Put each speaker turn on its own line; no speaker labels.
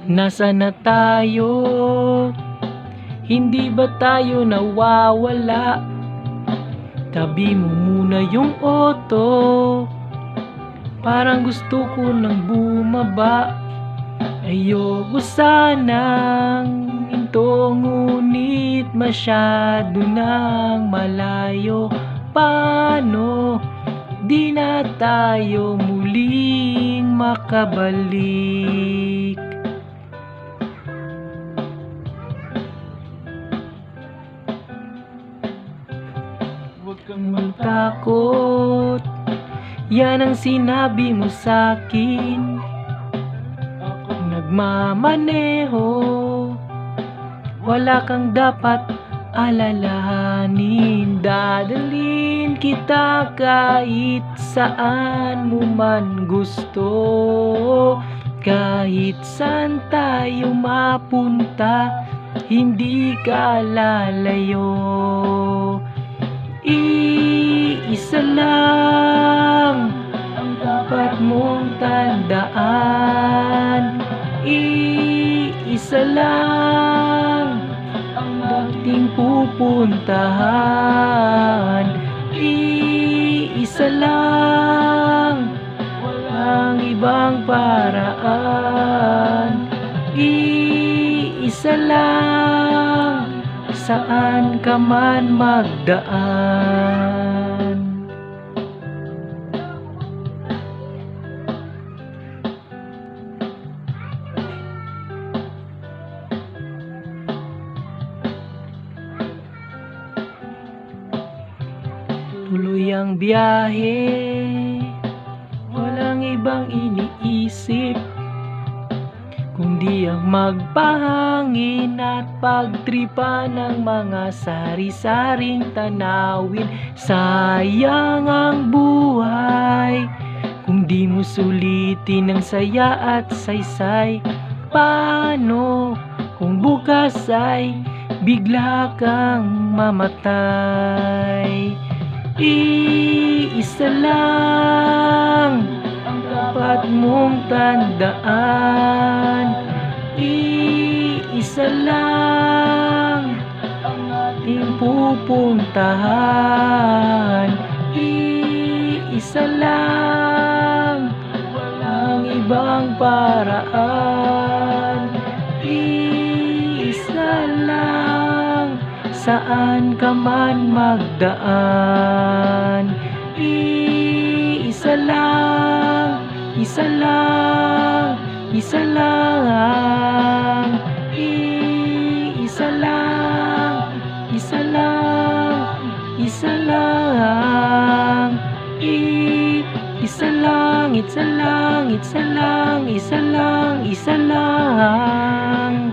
Nasaan na tayo? Hindi ba tayo nawawala? Tabi mo muna yung auto, parang gusto ko nang bumaba. Ayoko sanang hinto, ngunit masyado nang malayo. Paano di na tayo muling makabalik? Huwag kang matakot, yan ang sinabi mo sa'kin. Nagmamaneho, wala kang dapat alalahanin. Dadalhin kita kahit saan mo man gusto, kahit saan tayo mapunta, hindi ka lalayo. Iisa lang ang dapat mong tandaan. Iisa lang ang dating pupuntahan. Iisa lang, walang ibang paraan. Iisa lang, saan ka man magdaan. Tuloy ang biyahe, walang ibang iniisip kundi ang magpahangin at pagtripa ng mga sari-saring tanawin. Sayang ang buhay kung di mo sulitin ang saya at saysay. Paano kung bukas ay bigla kang mamatay? Iisa lang ang dapat mong tandaan. Iisa lang ang ating pupuntahan. Iisa lang, walang ibang paraan. Iisa lang, saan ka man magdaan. Iisa lang, isa lang, isa lang. Iisa lang, isa lang, isa lang. Isa lang, isa lang, isa lang, isa lang, isa lang.